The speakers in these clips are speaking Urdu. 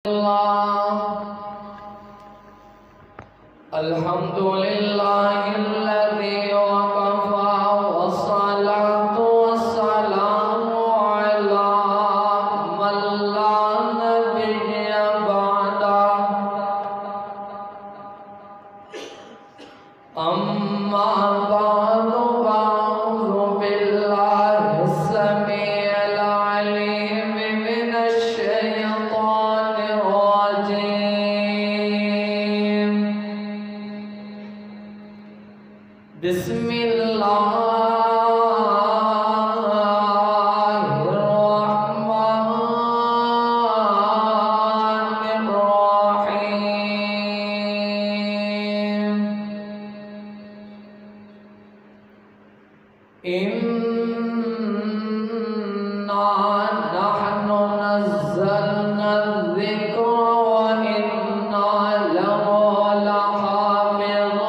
Alhamdulillahilladzi waqafa wassalatu wassalamu ala man la nabiyya ba'da amma ba'du fa'udhu billahi as-sami'il 'alim minash shaytanir rajim. Bismillahirrahmanirrahim. Inna nahnu nazzalna adh-dhikra wa inna lahu lahafidhun.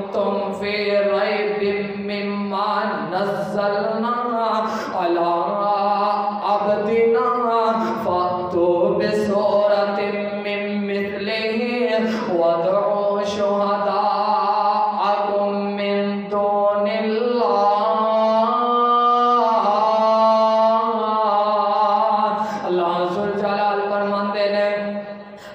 كنتم في ريب مما نزلنا على عبدنا فأتوا بسورة من مثله وادعوا شهداءكم من دون الله. اللہ ذوالجلال فرماندے نے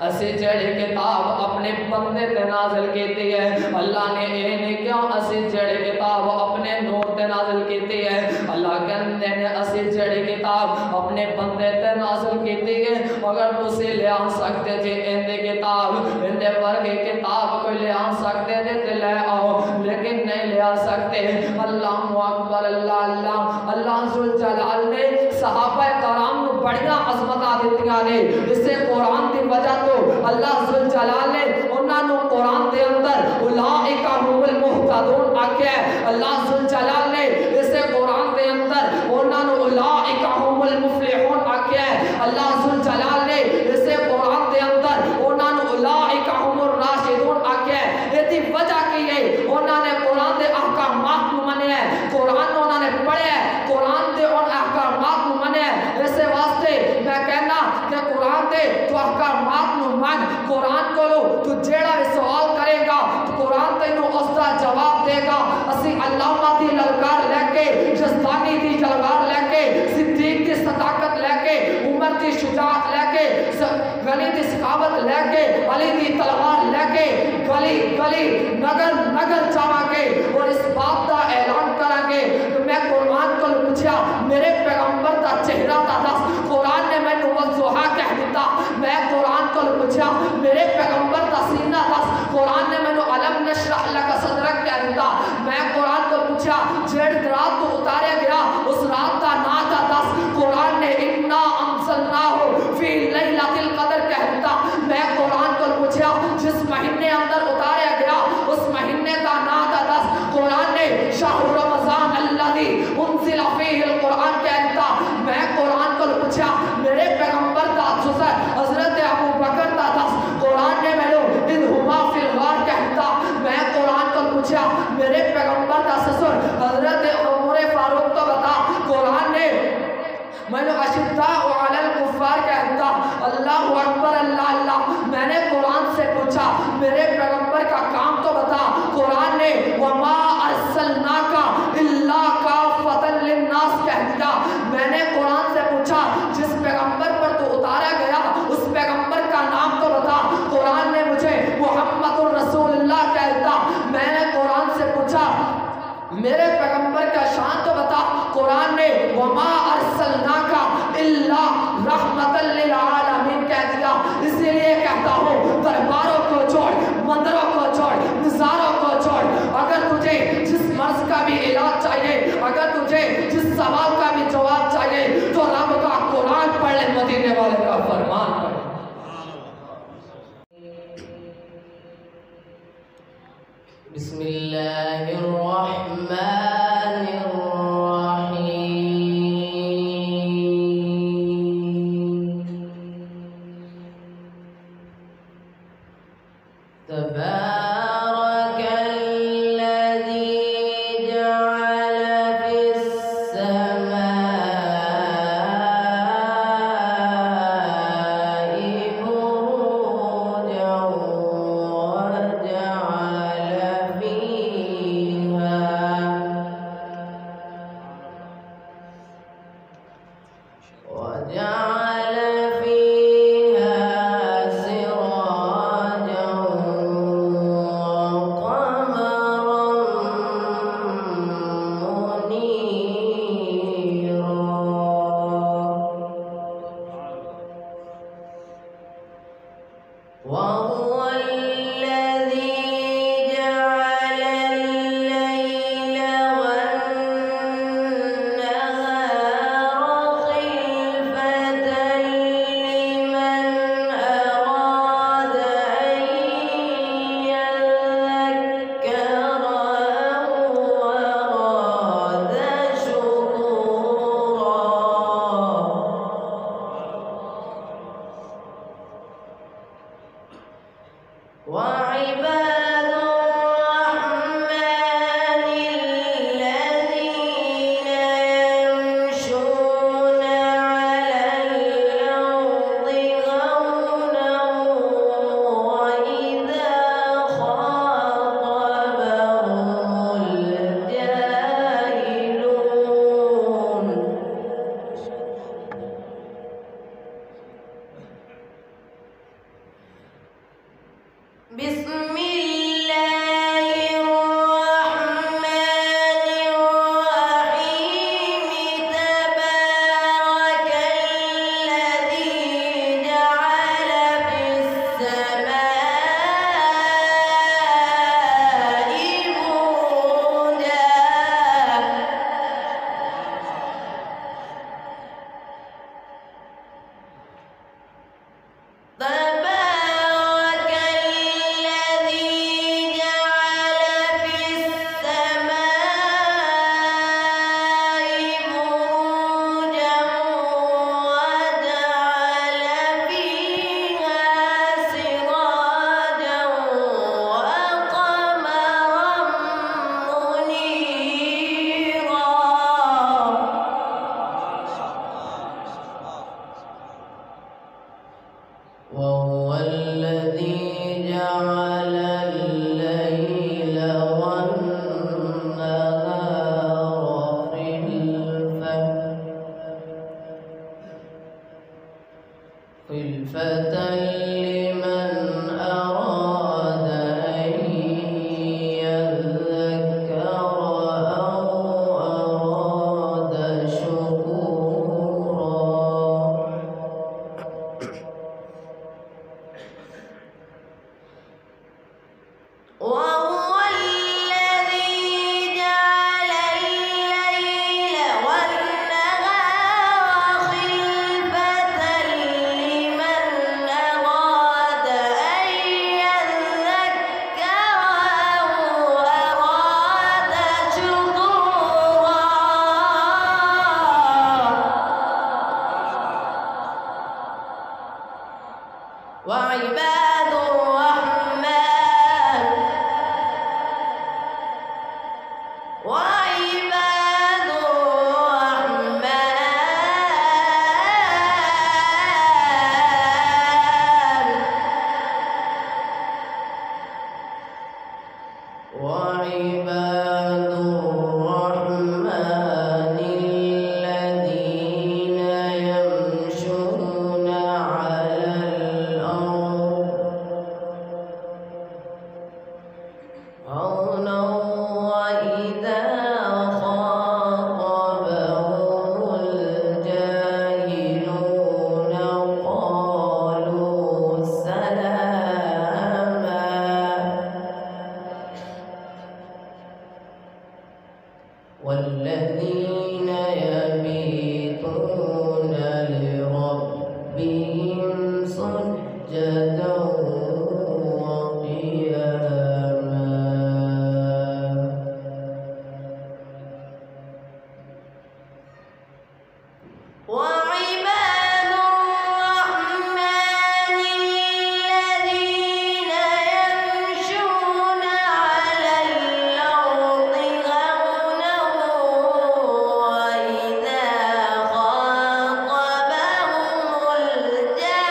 اسی جڑی کتاب اپنے بندے تے نازل کیتی ہے. اللہ نے یہ نہیں کیا اسی جڑی کتاب اپنے نور تے نازل کیتی ہے. اللہ کہندے نے اسی جڑی کتاب اپنے بندے تے نازل کیتی ہے. اگر تسی لے آ سکتے جی اندے کتاب اندے ورگے کتاب کوئی لے آ سکتے جی تے لے آؤ, لیکن نہیں لے آ سکتے. اللہ اکبر اللہ اللہ. اللہ ذوالجلال نے صحابہ کرام نو بڑیاں عظمتاں دتیاں نے. اس سے قرآن دی وجہ تو اللہ ذوالجلال نے انہاں نو قرآن دے اندر اولئک هم المهتدون آکھیا ہے. اللہ ذوالجلال نے اس سے قرآن دے اندر انہاں نو اولئک هم المفلحون آکھیا ہے. اللہ ذوالجلال نے اس سے قرآن دے اندر انہاں نو اولئک هم الراشدون آکھیا ہے. ایدی وجہ کی ہے انہاں نے قرآن دے احکامات نو منیا ہے, قرآن نو انہاں نے پڑھیا ہے, قرآن دے ان احکامات نو منیا ہے. اس واسطے میں کہنا کہ قرآن دے تو احکامات نو من, قرآن کو لو تو جیڑا بھی سوال کرے گا تو قرآن تینوں اس دا جواب دے گا. اسی علامہ دی للکار لے کے, جزدانی دی جلوار لے کے, صدیق دی صداقت لے کے, عمر دی شجاعت لے کے, غنی دی سخاوت لے کے, علی دی تلوار لے کے گلی گلی نگر نگر جاواں گے اور اس بات دا اعلان کریں گے کہ میں قرآن کو پوچھا میرے پیغمبر دا چہرہ دا دس. قرآن نے میں نو والضحیٰ کہہ دیتا. میں قرآن کو پوچھا میرے پیغمبر دا سینہ دس. قرآن نے میں نو علم نشرح لک صدرک کہہ دیتا. میں قرآن کو پوچھا جیڑ رات کو اتارے گیا اس رات دا نا دا دس. قرآن نے انا انزلناہ فی لیلۃ القدر کہہ دیتا. میں قرآن کو پوچھا جس مہینے اندر اتارے گیا اس مہینے دا نا دا دس. قرآن نے شہر رمضان الذی انزل فیہ القرآن کہہ دیتا. میں قرآن کو پوچھا میرے پیغمبر دا سسر حضرت ابو بکر دا دس. قرآن نے میں اذ ہما فی الغار کہہ دیتا. میں قرآن کو پوچھا میرے پیغمبر دا سسر حضرت عمر فاروق تو بتا. قرآن نے میں نے اشداء علی الکفار کہہ دیتا. اللہ اکبر اللہ اللہ. میں نے قرآن سے پوچھا میرے پیغمبر کا کام تو بتا. قرآن نے وما ارسلناک الا کافۃ للناس کہہ دیا. میں نے قرآن سے پوچھا جس پیغمبر پر تو اتارا گیا اس پیغمبر کا نام تو بتا. قرآن نے مجھے محمد الرسول اللہ کہہ دیا. میں نے قرآن سے پوچھا میرے پیغمبر کا شان تو بتا. قرآن نے وما ارسلناک الا رحمۃ للعالمین کہہ دیا. اسی لیے کہتا ہوں درباروں کو چھوڑ, مندروں کو چھوڑ, نظاروں کو چھوڑ. اگر تجھے جس مرض کا بھی علاج چاہیے, اگر تجھے جس سوال کا بھی جواب چاہیے تو رب کا قرآن پڑھ لے, مدینے والے کا فرمان پڑھ. بسم اللہ الرحمن الرحیم. تبارک الذی جعل فی السماء بروجا وجعل فیہا والذين يبيتون لربهم سجدا وقياما وعباد الرحمن الذين يمشون على الأرض هونا وإذا خاطبهم الجاهلون